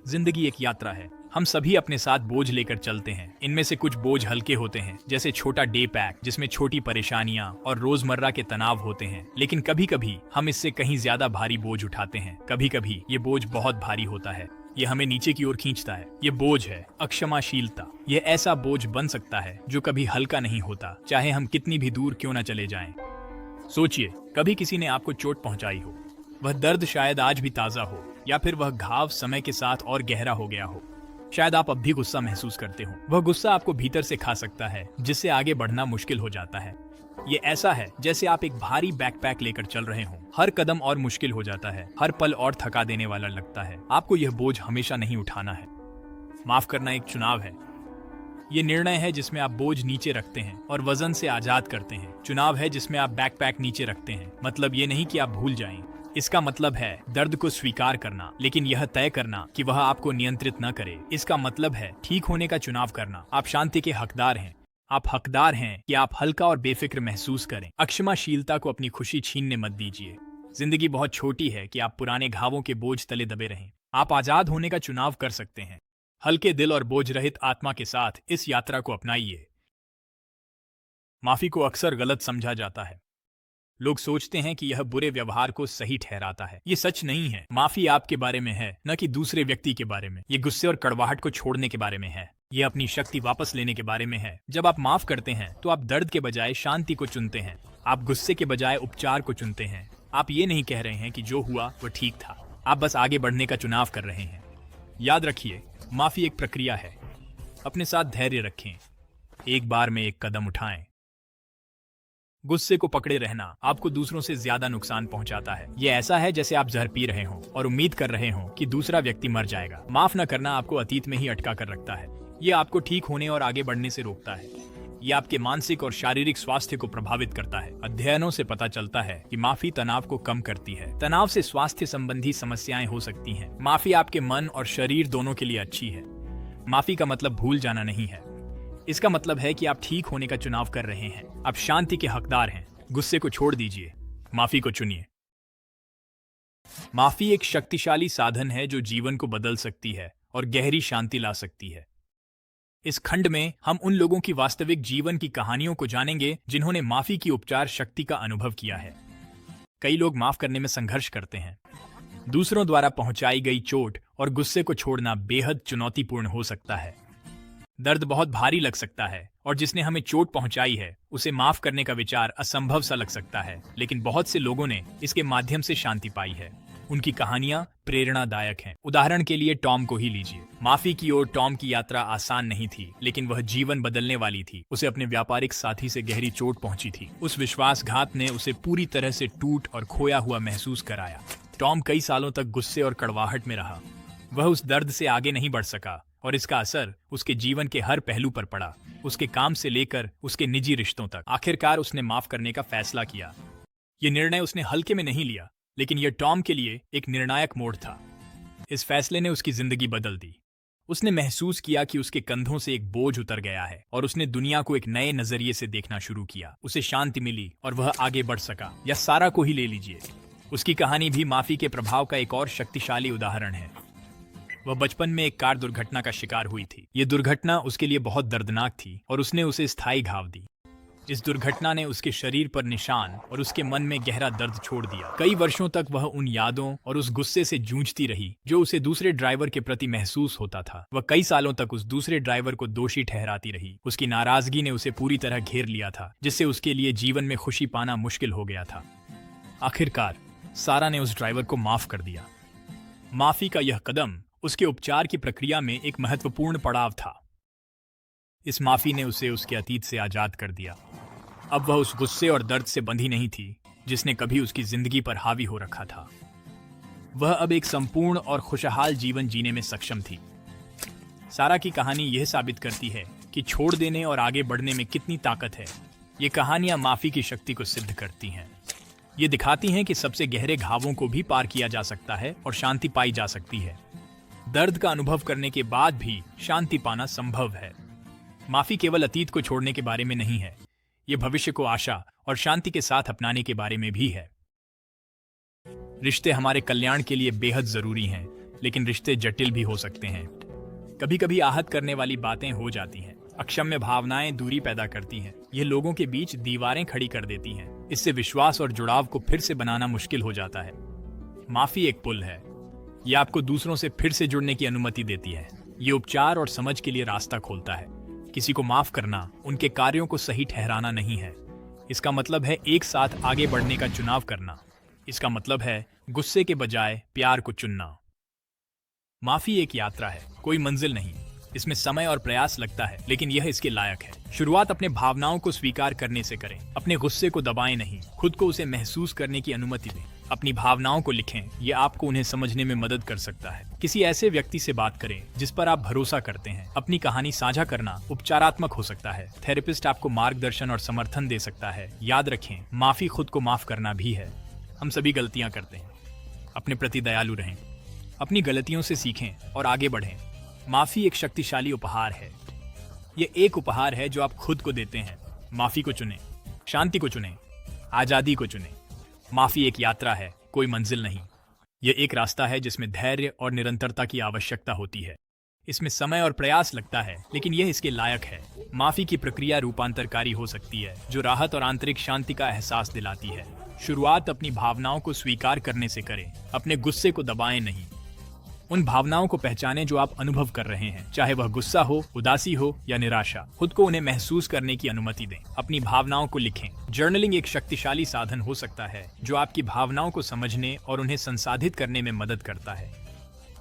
जिंदगी एक यात्रा है। हम सभी अपने साथ बोझ लेकर चलते हैं। इनमें से कुछ बोझ हल्के होते हैं, जैसे छोटा डे पैक जिसमें छोटी परेशानियां और रोजमर्रा के तनाव होते हैं। लेकिन कभी कभी हम इससे कहीं ज्यादा भारी बोझ उठाते हैं। कभी कभी ये बोझ बहुत भारी होता है, ये हमें नीचे की ओर खींचता है। ये बोझ है अक्षमाशीलता। ये ऐसा बोझ बन सकता है जो कभी हल्का नहीं होता, चाहे हम कितनी भी दूर क्यों न चले जाएं। सोचिए, कभी किसी ने आपको चोट पहुंचाई हो। वह दर्द शायद आज भी ताजा हो, या फिर वह घाव समय के साथ और गहरा हो गया हो। शायद आप अब भी गुस्सा महसूस करते हो। वह गुस्सा आपको भीतर से खा सकता है, जिससे आगे बढ़ना मुश्किल हो जाता है। ये ऐसा है जैसे आप एक भारी बैकपैक लेकर चल रहे हो। हर कदम और मुश्किल हो जाता है, हर पल और थका देने वाला लगता है। आपको यह बोझ हमेशा नहीं उठाना है। माफ करना एक चुनाव है। ये निर्णय है जिसमें आप बोझ नीचे रखते हैं और वजन से आजाद करते हैं। चुनाव है जिसमें आप बैकपैक नीचे रखते हैं। मतलब ये नहीं कि आप भूल जाएं। इसका मतलब है दर्द को स्वीकार करना, लेकिन यह तय करना कि वह आपको नियंत्रित न करे। इसका मतलब है ठीक होने का चुनाव करना। आप शांति के हकदार हैं। आप हकदार हैं कि आप हल्का और बेफिक्र महसूस करें। अक्षमाशीलता को अपनी खुशी छीनने मत दीजिए। जिंदगी बहुत छोटी है कि आप पुराने घावों के बोझ तले दबे रहें। आप आजाद होने का चुनाव कर सकते हैं। हल्के दिल और बोझ रहित आत्मा के साथ इस यात्रा को अपनाइए। माफी को अक्सर गलत समझा जाता है। लोग सोचते हैं कि यह बुरे व्यवहार को सही ठहराता है। ये सच नहीं है। माफी आपके बारे में है, न कि दूसरे व्यक्ति के बारे में। ये गुस्से और कड़वाहट को छोड़ने के बारे में है। ये अपनी शक्ति वापस लेने के बारे में है। जब आप माफ करते हैं तो आप दर्द के बजाय शांति को चुनते हैं। आप गुस्से के बजाय उपचार को चुनते हैं। आप ये नहीं कह रहे हैं कि जो हुआ वो ठीक था। आप बस आगे बढ़ने का चुनाव कर रहे हैं। याद रखिए, माफी एक प्रक्रिया है। अपने साथ धैर्य रखें। एक बार में एक कदम उठाएं। गुस्से को पकड़े रहना आपको दूसरों से ज्यादा नुकसान पहुंचाता है। ये ऐसा है जैसे आप जहर पी रहे हो और उम्मीद कर रहे हो कि दूसरा व्यक्ति मर जाएगा। माफ न करना आपको अतीत में ही अटका कर रखता है। ये आपको ठीक होने और आगे बढ़ने से रोकता है। ये आपके मानसिक और शारीरिक स्वास्थ्य को प्रभावित करता है। अध्ययनों से पता चलता है कि माफी तनाव को कम करती है। तनाव से स्वास्थ्य संबंधी समस्याएं हो सकती हैं। माफी आपके मन और शरीर दोनों के लिए अच्छी है। माफी का मतलब भूल जाना नहीं है। इसका मतलब है कि आप ठीक होने का चुनाव कर रहे हैं। आप शांति के हकदार हैं। गुस्से को छोड़ दीजिए, माफी को चुनिए। माफी एक शक्तिशाली साधन है जो जीवन को बदल सकती है और गहरी शांति ला सकती है। इस खंड में हम उन लोगों की वास्तविक जीवन की कहानियों को जानेंगे जिन्होंने माफी की उपचार शक्ति का अनुभव किया है। कई लोग माफ करने में संघर्ष करते हैं। दूसरों द्वारा पहुंचाई गई चोट और गुस्से को छोड़ना बेहद चुनौतीपूर्ण हो सकता है। दर्द बहुत भारी लग सकता है और जिसने हमें चोट पहुंचाई है उसे माफ करने का विचार असंभव सा लग सकता है। लेकिन बहुत से लोगों ने इसके माध्यम से शांति पाई है। उनकी कहानियां प्रेरणादायक हैं। उदाहरण के लिए टॉम को ही लीजिए। माफी की ओर टॉम की यात्रा आसान नहीं थी, लेकिन वह जीवन बदलने वाली थी। उसे अपने व्यापारिक साथी से गहरी चोट पहुंची थी। उस विश्वासघात ने उसे पूरी तरह से टूट और खोया हुआ महसूस कराया। टॉम कई सालों तक गुस्से और कड़वाहट में रहा। वह उस दर्द से आगे नहीं बढ़ सका और इसका असर उसके जीवन के हर पहलू पर पड़ा, उसके काम से लेकर उसके निजी रिश्तों तक। आखिरकार उसने माफ करने का फैसला किया। यह निर्णय उसने हल्के में नहीं लिया, लेकिन यह टॉम के लिए एक निर्णायक मोड़ था। इस फैसले ने उसकी जिंदगी बदल दी। उसने महसूस किया कि उसके कंधों से एक बोझ उतर गया है और उसने दुनिया को एक नए नजरिए से देखना शुरू किया। उसे शांति मिली और वह आगे बढ़ सका। या सारा को ही ले लीजिए। उसकी कहानी भी माफी के प्रभाव का एक और शक्तिशाली उदाहरण है। वह बचपन में एक कार दुर्घटना का शिकार हुई थी। ये दुर्घटना उसके लिए बहुत दर्दनाक थी और उसने उसे स्थायी घाव दी। इस दुर्घटना ने उसके शरीर पर निशान और उसके मन में गहरा दर्द छोड़ दिया। कई वर्षों तक वह उन यादों और उस गुस्से से जूझती रही जो उसे दूसरे ड्राइवर के प्रति महसूस होता था। वह कई सालों तक उस दूसरे ड्राइवर को दोषी ठहराती रही। उसकी नाराजगी ने उसे पूरी तरह घेर लिया था, जिससे उसके लिए जीवन में खुशी पाना मुश्किल हो गया था। आखिरकार सारा ने उस ड्राइवर को माफ कर दिया। माफी का यह कदम उसके उपचार की प्रक्रिया में एक महत्वपूर्ण पड़ाव था। इस माफी ने उसे उसके अतीत से आजाद कर दिया। अब वह उस गुस्से और दर्द से बंधी नहीं थी जिसने कभी उसकी जिंदगी पर हावी हो रखा था। वह अब एक संपूर्ण और खुशहाल जीवन जीने में सक्षम थी। सारा की कहानी यह साबित करती है कि छोड़ देने और आगे बढ़ने में कितनी ताकत है। ये कहानियां माफी की शक्ति को सिद्ध करती हैं। ये दिखाती हैं कि सबसे गहरे घावों को भी पार किया जा सकता है और शांति पाई जा सकती है। दर्द का अनुभव करने के बाद भी शांति पाना संभव है। माफी केवल अतीत को छोड़ने के बारे में नहीं है, ये भविष्य को आशा और शांति के साथ अपनाने के बारे में भी है। रिश्ते हमारे कल्याण के लिए बेहद जरूरी हैं, लेकिन रिश्ते जटिल भी हो सकते हैं। कभी कभी आहत करने वाली बातें हो जाती हैं। अक्षम्य भावनाएं दूरी पैदा करती हैं। ये लोगों के बीच दीवारें खड़ी कर देती हैं। इससे विश्वास और जुड़ाव को फिर से बनाना मुश्किल हो जाता है। माफी एक पुल है। ये आपको दूसरों से फिर से जुड़ने की अनुमति देती है। ये उपचार और समझ के लिए रास्ता खोलता है। किसी को माफ करना उनके कार्यों को सही ठहराना नहीं है। इसका मतलब है एक साथ आगे बढ़ने का चुनाव करना। इसका मतलब है गुस्से के बजाय प्यार को चुनना। माफी एक यात्रा है, कोई मंजिल नहीं। इसमें समय और प्रयास लगता है, लेकिन यह इसके लायक है। शुरुआत अपने भावनाओं को स्वीकार करने से करें। अपने गुस्से को दबाएं नहीं, खुद को उसे महसूस करने की अनुमति दें। अपनी भावनाओं को लिखें, ये आपको उन्हें समझने में मदद कर सकता है। किसी ऐसे व्यक्ति से बात करें जिस पर आप भरोसा करते हैं। अपनी कहानी साझा करना उपचारात्मक हो सकता है। थेरेपिस्ट आपको मार्गदर्शन और समर्थन दे सकता है। याद रखें, माफी खुद को माफ करना भी है। हम सभी गलतियां करते हैं। अपने प्रति दयालु रहें, अपनी गलतियों से सीखें और आगे बढ़ें। माफी एक शक्तिशाली उपहार है। ये एक उपहार है जो आप खुद को देते हैं। माफी को चुनें, शांति को चुनें, आजादी को चुनें। माफी एक यात्रा है, कोई मंजिल नहीं। यह एक रास्ता है जिसमें धैर्य और निरंतरता की आवश्यकता होती है। इसमें समय और प्रयास लगता है, लेकिन यह इसके लायक है। माफी की प्रक्रिया रूपांतरकारी हो सकती है, जो राहत और आंतरिक शांति का एहसास दिलाती है। शुरुआत अपनी भावनाओं को स्वीकार करने से करें। अपने गुस्से को दबाएं नहीं। उन भावनाओं को पहचानें जो आप अनुभव कर रहे हैं, चाहे वह गुस्सा हो, उदासी हो या निराशा। खुद को उन्हें महसूस करने की अनुमति दें। अपनी भावनाओं को लिखें। जर्नलिंग एक शक्तिशाली साधन हो सकता है जो आपकी भावनाओं को समझने और उन्हें संसाधित करने में मदद करता है।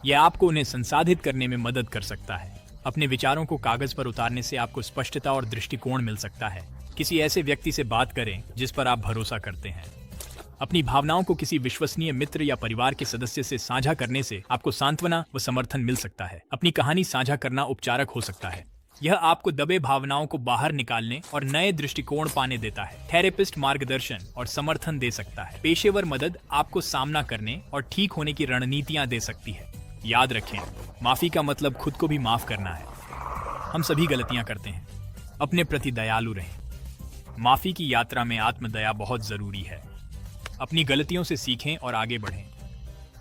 यह आपको उन्हें संसाधित करने में मदद कर सकता है। अपने विचारों को कागज पर उतारने से आपको स्पष्टता और दृष्टिकोण मिल सकता है। किसी ऐसे व्यक्ति से बात करें जिस पर आप भरोसा करते हैं। अपनी भावनाओं को किसी विश्वसनीय मित्र या परिवार के सदस्य से साझा करने से आपको सांत्वना व समर्थन मिल सकता है। अपनी कहानी साझा करना उपचारक हो सकता है। यह आपको दबे भावनाओं को बाहर निकालने और नए दृष्टिकोण पाने देता है। थेरेपिस्ट मार्गदर्शन और समर्थन दे सकता है। पेशेवर मदद आपको सामना करने और ठीक होने की रणनीतियां दे सकती है। याद रखें, माफी का मतलब खुद को भी माफ करना है। हम सभी गलतियां करते हैं। अपने प्रति दयालु रहें। माफी की यात्रा में आत्मदया बहुत जरूरी है। अपनी गलतियों से सीखें और आगे बढ़ें।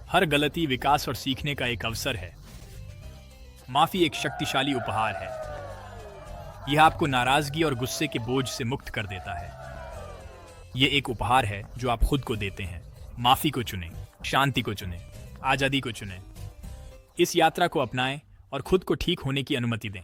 हर गलती विकास और सीखने का एक अवसर है। माफी एक शक्तिशाली उपहार है। यह आपको नाराजगी और गुस्से के बोझ से मुक्त कर देता है। यह एक उपहार है जो आप खुद को देते हैं। माफी को चुनें, शांति को चुनें, आजादी को चुनें। इस यात्रा को अपनाएं और खुद को ठीक होने की अनुमति दें।